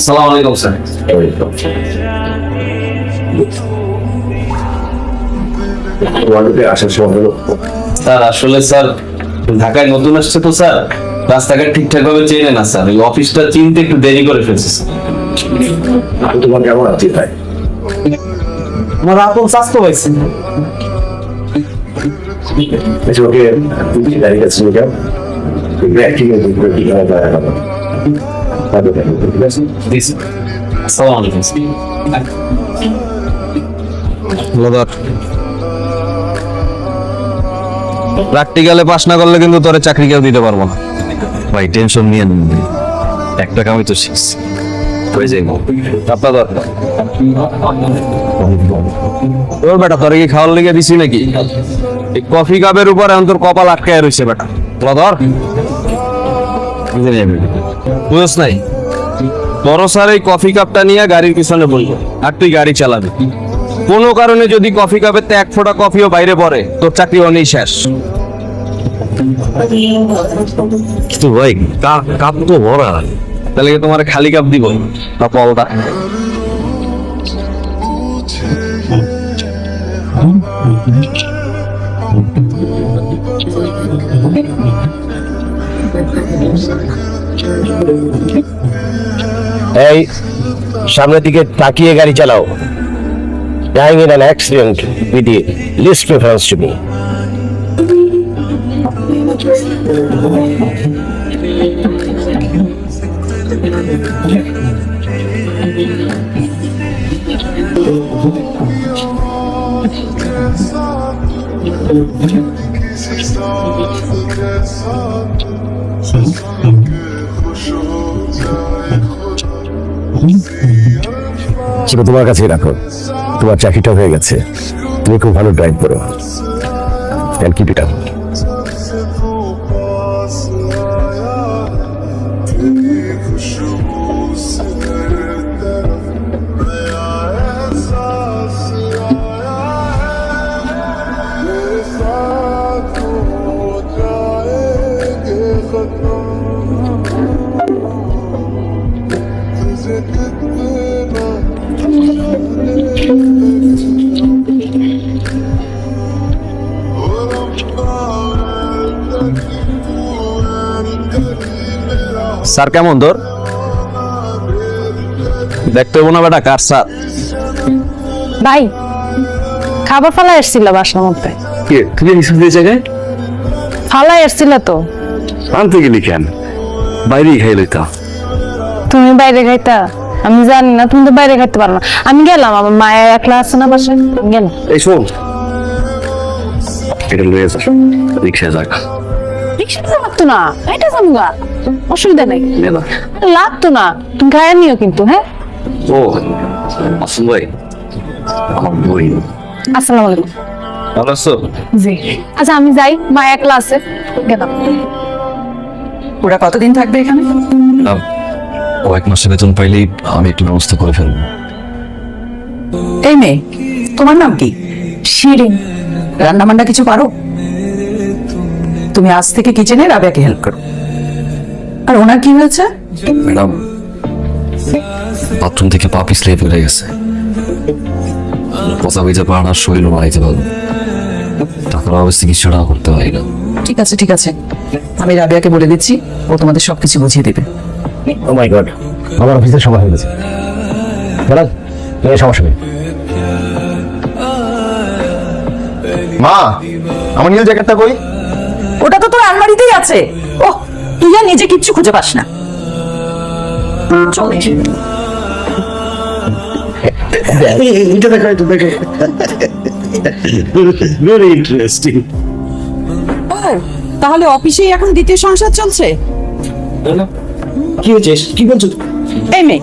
আসসালামু আলাইকুম স্যার। আসার সময় হলো স্যার আসলে স্যার ঢাকায় নতুন আসছে তো স্যার, রাস্তাঘাট ঠিকঠাক ভাবে চেনে না স্যার, এই অফিসটা চিনতে একটু দেরি করে ফেলছে স্যার। তোমার কেমন আছে ভাই? আমার আপন স্বাস্থ্য হয়েছে। ওকে তুমি দাঁড়িয়ে আছো কেন? ঠিক আছে ঠিক আছে। আসসালামু আলাইকুম স্যার। প্র্যাকটিক্যালে পাস না করলে কিন্তু তোরে চাকরি কেউ দিতে পারবো না। ভাই টেনশন নিয়ে নিন, একটা কামই তো শিখছি, হয়ে যাইব। আপনার দরকার তোর বেটা, তোর কি খাওয়ার লেগে দিছি নাকি? এই কফি কাপের উপর এখন তোর কপাল আটকায় রয়েছে বেটা। ধর বুঝছ নাই, বড় স্যার এই কফি কাপটা নিয়ে গাড়ির পিছনে বলবো আর তুই গাড়ি চালাবি। কোনো কারণে যদি কফি কাপের এক ফোঁটা কফিও বাইরে পড়ে তোর চাকরি অনেক শেষ। কিন্তু ভাই কাপ তো ভরা, তাহলে কি তোমার খালি কাপ দিব না পলটা? এই সামনের দিকে তাকিয়ে গাড়ি চালাও। Dying in an accident with the least preference to me. সেটা তোমার কাছেই রাখো, তোমার চাকরিটা হয়ে গেছে, তুমি খুব ভালো ড্রাইভ করো। And keep it up. Sir কেমন তোর? দেখতে হবো না বেটা কার স্যার? ভাই খাবার ফালা এসছিল বাসার মধ্যে। জায়গায় ফালা এসছিল তো। আনতে গেলি কেন? বাইরেই খাই লইতা। তুমি বাইরে খাইতা? আমি জানি না, তুমি তো বাইরে খাইতে পারো না। আমি গেলাম, আমার মায়ের একলা আছে না বাসায়, গেলাম। এই শোন, এটা লয়ে যা, রিক্সায় যা। রিক্সাটা লাগতো না, এটা যাবো, অসুবিধা নেই, নে না। লাগতো না, তুমি খাইয়া নিও কিন্তু। হ্যাঁ ও আসুন ভাই, আমার বই। আসসালামু আলাইকুম। ভালো আছো? জি। আচ্ছা আমি যাই, মা একলা আছে, গেলাম। ওরা কতদিন থাকবে এখানে? ও এক মাসের বেতন পাইলেই আমি একটু ব্যবস্থা করে ফেলবো। এই মেয়ে, তোমার নাম কি? শিরিন। রান্না বান্না কিছু পারো? তুমি আজ থেকে কিচেনে রাবেয়াকে হেল্প করো। আর ওনার কি হয়েছে? ম্যাডাম, বাথরুম থেকে পা পিছলে ফেলে গেছে, পচা বেজা পাড় আর শরীরও বাড়াইতে পারবো, টাকার অবস্থা চিকিৎসাটা করতে হয় না। ঠিক আছে ঠিক আছে, আমি রাবেয়াকে বলে দিচ্ছি, ও তোমাদের সবকিছু বুঝিয়ে দেবে। Oh my God, আমার অফিসের সময় হয়ে গেছে। দাঁড়া, সমস্যা নেই। মা, আমার নীল জ্যাকেটটা কই? ওটা তো তোর আলমারিতেই আছে। ওহ, তুই আর নিজে কিচ্ছু খুঁজে পাস না। চল এটা দেখো, এটা দেখো। Very interesting. তাহলে অফিসেই এখন দ্বিতীয় সংসার চলছে? কি হয়েছে? কি বলছো? এই মেয়ে,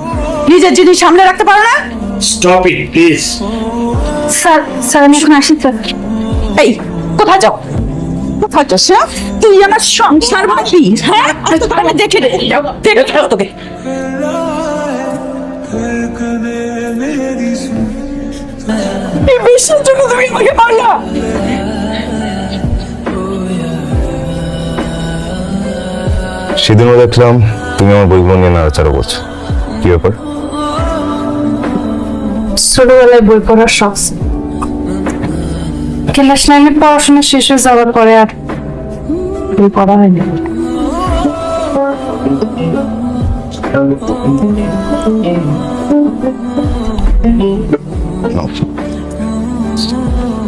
নিজের জিনিস সামনে রাখতে পারো না? Stop it, please. Sir, sir আমি এখন আসি স্যার। এই কোথায় যাও? কোথায় যাস? তুই আমার সংসার ভাবি? হ্যাঁ, আমি দেখে রে, দেখে তোকে। এই বিশ্বের জন্য তুমি আমাকে মারলা। সেদিনও দেখলাম তুমি আমার বইগুলো নিয়ে নাড়াচাড়া করছো, কি ব্যাপার? ছোটবেলায় বই পড়ার শখ ছিল। ক্লাস 9 পড়াশোনা শেষ হয়ে যাওয়ার পরে আর বই পড়া হয়নি।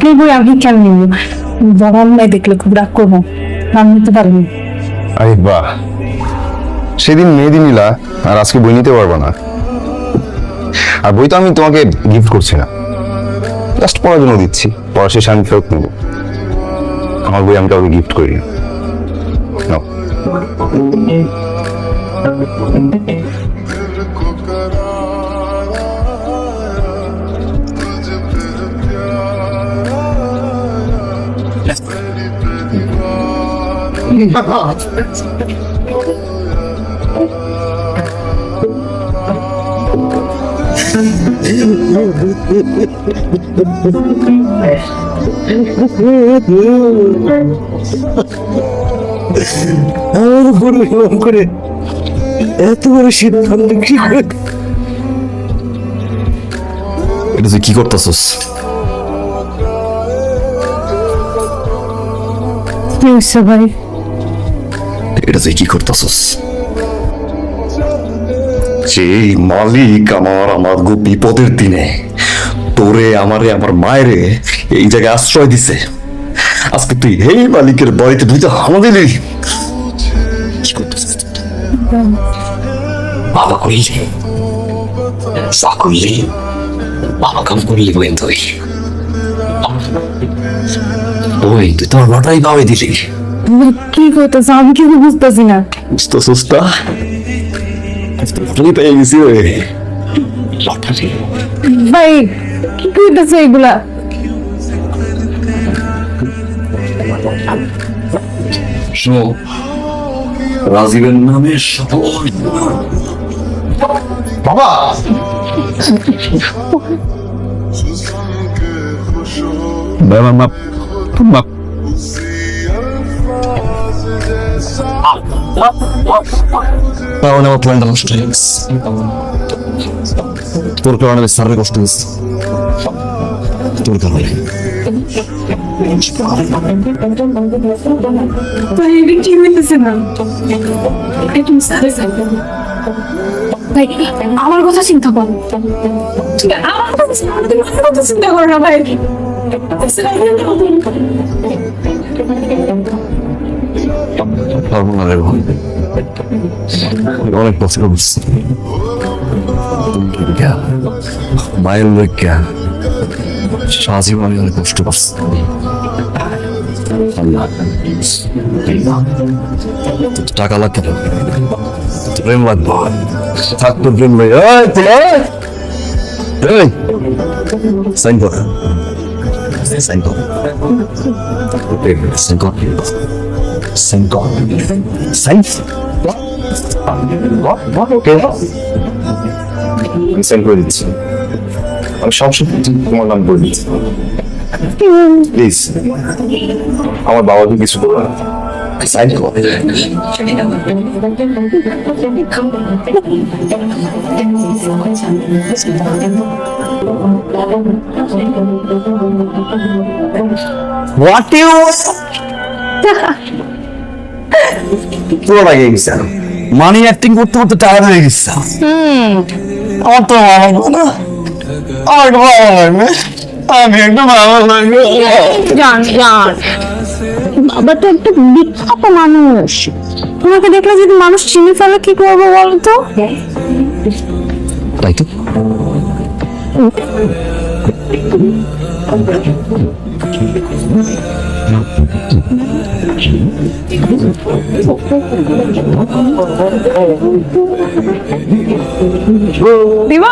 এই বই আমি কেন নিব? বড় আম্মাই দেখলে খুব রাগ করবো, নাম নিতে পারবো। আরে বাহ, সেদিন মেহেদি নিলা আর আজকে বই নিতে পারবো না। আর বই তো আমি তোমাকে গিফট করছি না, জাস্ট পড়ার জন্য দিচ্ছি। পড়া শেষে আমি ফেরত নেব। আমার বই আমি কাউকে গিফট করি না। নাও। আমার উপরে এরকম করে এত বড় সিদ্ধান্ত কি করে? এটা তুই কি করতেছস? কি হয়েছে ভাই? এটা তুই কি করতেছস? যে মালিক আমার বিপদের দিনে তোরে আমারে আমার মায়েরে এই জায়গায় আশ্রয় দিছে, আজকে তুই এই মালিকের বাড়িতে দুইটা হামলা দিলি। কি করতেছিস? বাবা করলি, যা করলি বাবা কাম করলি। বই তুই তুই তোমার লটারি পাবে দিলি। কি করতেছ? আমি কিছু বুঝতেছি না। সুস্থ সুস্থ লটারি পেয়ে গেছি রে। লটারি ভাই কি করতেছে এগুলা? শোনো, রাজীবের নামে বাবা কারণে আমার প্ল্যানটা নষ্ট হয়ে গেছে। তোর কারণে আমি স্যারের কষ্ট হয়েছে। তোর কারণে ভাই এটা কি হইতেছে না? ভাই আমার কথা চিন্তা করো। আমার কথা চিন্তা করো না ভাই। পারবো না রে ভাই, অনেক কষ্ট করছি। মায়ের লজ্ঞা সারাজীবন আমি অনেক কষ্ট করছি। টাকা লাগবে, প্রেম লাগবে, থাকতো প্রেম ভাই। সাইন কর, সাইন কর, সাইন কর, সাইন কর, সাইন সাইন করে দিচ্ছি। আমি সবসময় তোমার নাম করে দিচ্ছি। প্লিজ আমার বাবাকে কিছু বলো না। সাইন কর। What you? পুরো লাগে গেছে। মানি অ্যাক্টিং করতে করতে টায়ার্ড হয়ে গেছে। আমার তো ভালো লাগবে না। আমার তো ভালো লাগবে। আমি একদম ভালো লাগবে। জান জান, বাবা তো একটা বিখ্যাত মানুষ। তোমাকে দেখলে যদি মানুষ চিনি ফেলে কি করবো বলতো? তাই তো। দিব